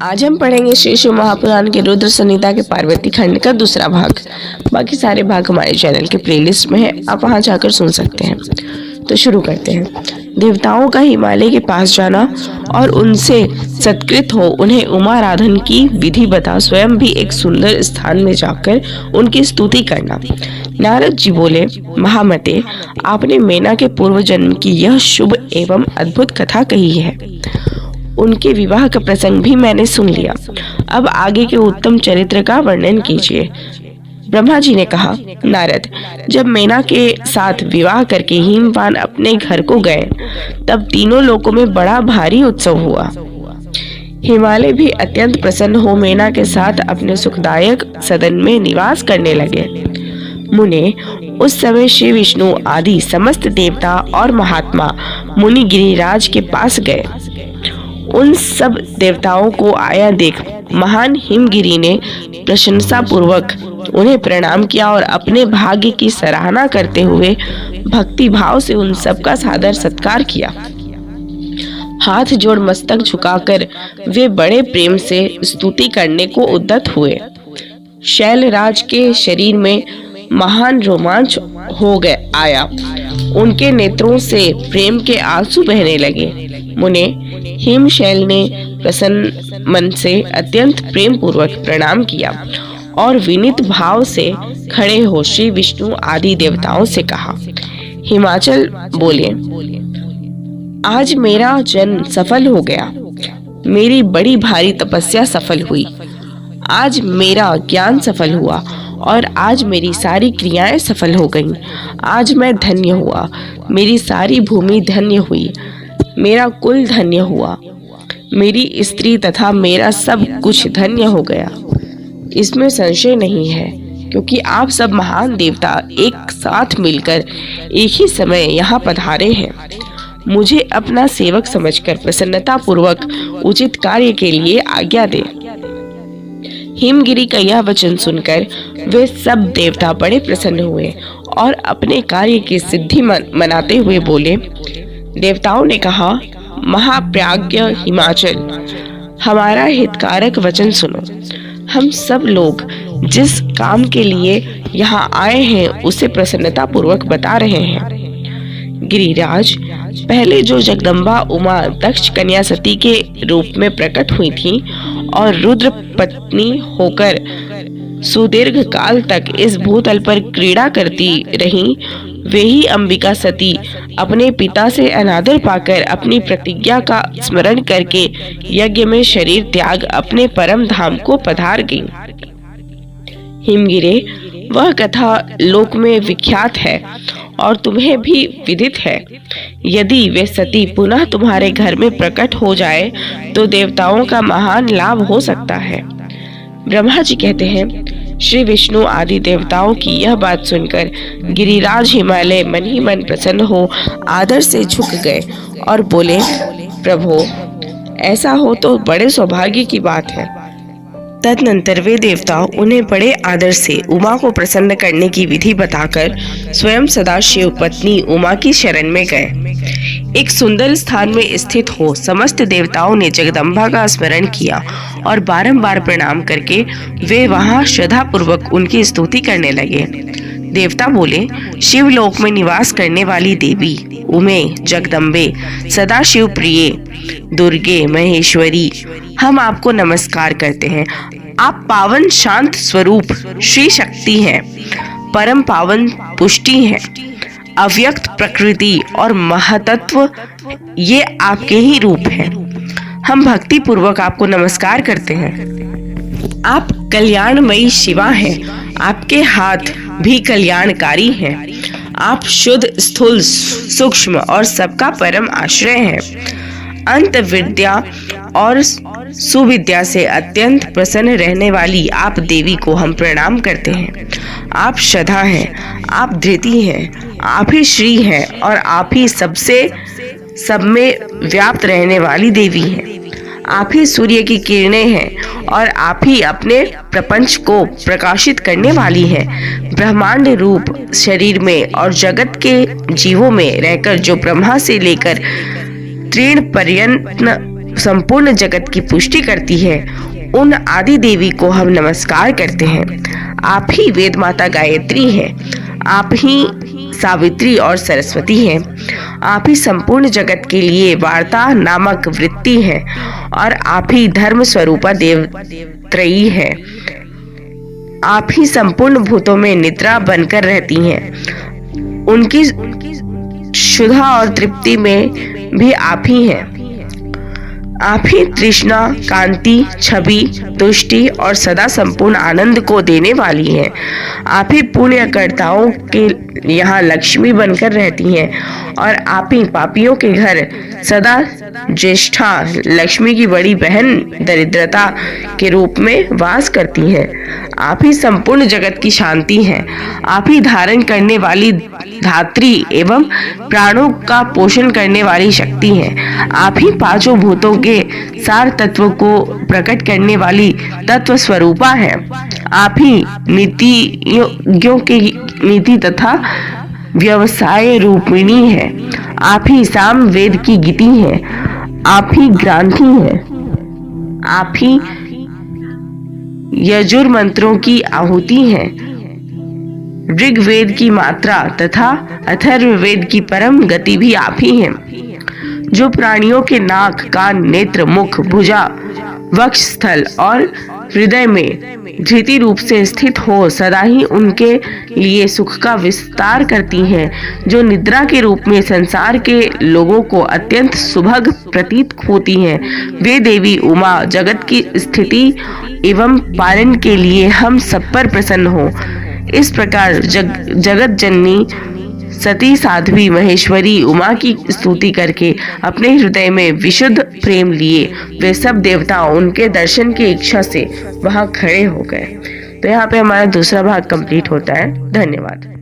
आज हम पढ़ेंगे श्री शिव महापुराण के रुद्र संहिता के पार्वती खंड का दूसरा भाग। बाकी सारे भाग हमारे चैनल के प्लेलिस्ट में है, आप वहां जाकर सुन सकते हैं। तो शुरू करते हैं। देवताओं का हिमालय के पास जाना और उनसे सत्कृत हो उन्हें उमाराधन की विधि बता स्वयं भी एक सुंदर स्थान में जाकर उनकी स्तुति करना। नारद जी बोले, महामते, आपने मेना के पूर्व जन्म की यह शुभ एवं अद्भुत कथा कही है। उनके विवाह का प्रसंग भी मैंने सुन लिया। अब आगे के उत्तम चरित्र का वर्णन कीजिए। ब्रह्मा जी ने कहा, नारद, जब मेना के साथ विवाह करके हिमवान अपने घर को गए तब तीनों लोकों में बड़ा भारी उत्सव हुआ। हिमालय भी अत्यंत प्रसन्न हो मेना के साथ अपने सुखदायक सदन में निवास करने लगे। मुने, उस समय श्री विष्णु आदि समस्त देवता और महात्मा मुनि गिरिराज के पास गए। उन सब देवताओं को आया देख महान हिमगिरी ने प्रशंसा पूर्वक उन्हें प्रणाम किया और अपने भाग्य की सराहना करते हुए भक्ति भाव से उन सबका सादर सत्कार किया। हाथ जोड़ मस्तक झुकाकर वे बड़े प्रेम से स्तुति करने को उद्यत हुए। शैलराज के शरीर में महान रोमांच हो गया आया। उनके नेत्रों से प्रेम के आंसू बहने लगे। मुने, हिमशैल ने प्रसन्न मन से अत्यंत प्रेम पूर्वक प्रणाम किया और विनीत भाव से खड़े हो श्री विष्णु आदि देवताओं से कहा। हिमाचल बोले, आज मेरा जन्म सफल हो गया। मेरी बड़ी भारी तपस्या सफल हुई। आज मेरा ज्ञान सफल हुआ और आज मेरी सारी क्रियाएं सफल हो गईं। आज मैं धन्य हुआ। मेरी सारी भूमि धन्य हुई। मेरा कुल धन्य हुआ। मेरी स्त्री तथा मेरा सब कुछ धन्य हो गया। इसमें संशय नहीं है, क्योंकि आप सब महान देवता एक साथ मिलकर एक ही समय यहाँ पधारे हैं। मुझे अपना सेवक समझकर प्रसन्नता पूर्वक उचित कार्य के लिए आज्ञा दे। हिमगिरी का यह वचन सुनकर वे सब देवता बड़े प्रसन्न हुए और अपने कार्य की सिद्धि मनाते हुए बोले। देवताओं ने कहा, महाप्राज्ञ हिमाचल, हमारा हितकारक वचन सुनो। हम सब लोग जिस काम के लिए यहाँ आए हैं उसे प्रसन्नता पूर्वक बता रहे हैं। गिरिराज, पहले जो जगदम्बा उमा दक्ष कन्या सती के रूप में प्रकट हुई थी और रुद्र पत्नी होकर सुदीर्घ काल तक इस भूतल पर क्रीड़ा करती रही, वे ही अंबिका सती अपने पिता से अनादर पाकर अपनी प्रतिज्ञा का स्मरण करके यज्ञ में शरीर त्याग अपने परम धाम को पधार गईं। हिमगिरे, वह कथा लोक में विख्यात है और तुम्हें भी विदित है। यदि वे सती पुनः तुम्हारे घर में प्रकट हो जाए तो देवताओं का महान लाभ हो सकता है। ब्रह्मा जी कहते हैं, श्री विष्णु आदि देवताओं की यह बात सुनकर गिरिराज हिमालय मन ही मन प्रसन्न हो आदर से झुक गए और बोले, प्रभो, ऐसा हो तो बड़े सौभाग्य की बात है। तदनंतर वे देवता उन्हें बड़े आदर से उमा को प्रसन्न करने की विधि बताकर स्वयं सदाशिव पत्नी उमा की शरण में गए। एक सुंदर स्थान में स्थित हो समस्त देवताओं ने जगदम्बा का स्मरण किया और बारंबार प्रणाम करके वे वहां श्रद्धा पूर्वक उनकी स्तुति करने लगे। देवता बोले, शिवलोक में निवास करने वाली देवी उमे, जगदम्बे, सदाशिव प्रिय, दुर्गे, महेश्वरी, हम आपको नमस्कार करते हैं। आप पावन शांत स्वरूप श्री शक्ति हैं, परम पावन पुष्टि हैं, अव्यक्त प्रकृति और महतत्व ये आपके ही रूप हैं। हम भक्ति पूर्वक आपको नमस्कार करते हैं। आप कल्याणमयी शिवा हैं। आपके हाथ भी कल्याणकारी हैं। आप शुद्ध, स्थूल, सूक्ष्म और सबका परम आश्रय हैं। अंत विद्या और सुविद्या से अत्यंत प्रसन्न रहने वाली आप देवी को हम प्रणाम करते हैं। आप श्रद्धा हैं, आप धृति हैं, आप ही श्री हैं और आप ही सबसे सब में व्याप्त रहने वाली देवी हैं। आप ही सूर्य की किरणें हैं और आप ही अपने प्रपंच को प्रकाशित करने वाली हैं। ब्रह्मांड रूप शरीर में और जगत के जीवों में रहकर जो ब्रह्मा से लेकर तृण पर्यंत संपूर्ण जगत की पुष्टि करती है, उन आदि देवी को हम नमस्कार करते हैं। आप ही वेद माता गायत्री हैं, आप ही सावित्री और सरस्वती हैं। आप ही संपूर्ण जगत के लिए वार्ता नामक वृत्ति है और आप ही धर्म स्वरूपा देवत्रयी है। आप ही संपूर्ण भूतों में निद्रा बनकर रहती हैं। उनकी शुद्धा और तृप्ति में भी आप ही हैं। आप ही तृष्णा, कांति, छवि, तुष्टि और सदा संपूर्ण आनंद को देने वाली हैं। आप ही पुण्यकर्ताओं के यहाँ लक्ष्मी बनकर रहती हैं और आप ही पापियों के घर सदा ज्येष्ठा, लक्ष्मी की बड़ी बहन दरिद्रता के रूप में वास करती हैं। आप ही संपूर्ण जगत की शांति हैं। आप ही धारण करने वाली धात्री एवं प्राणों का पोषण करने वाली शक्ति हैं। आप ही पांचों भूतों के सार तत्व को प्रकट करने वाली तत्व स्वरूपा है। आप ही नीतियों की नीति तथा व्यवसाय रूपिणी है। आप ही साम वेद की गीति है। आप ही ग्रंथि है। आप ही यजुर मंत्रों की आहुति है। ऋग्वेद की मात्रा तथा अथर्ववेद की परम गति भी आप ही हैं। जो प्राणियों के नाक, कान, नेत्र, मुख, भुजा, वक्षस्थल और हृदय में धृति रूप से स्थित हो सदा ही उनके लिए सुख का विस्तार करती हैं। जो निद्रा के रूप में संसार के लोगों को अत्यंत सुभग प्रतीत होती हैं, वे देवी उमा जगत की स्थिति एवं पालन के लिए हम सब पर प्रसन्न हो। इस प्रकार जगत जननी सती साध्वी महेश्वरी उमा की स्तुति करके अपने हृदय में विशुद्ध प्रेम लिए वे सब देवता उनके दर्शन की इच्छा से वहां खड़े हो गए। तो यहाँ पे हमारा दूसरा भाग कंप्लीट होता है। धन्यवाद।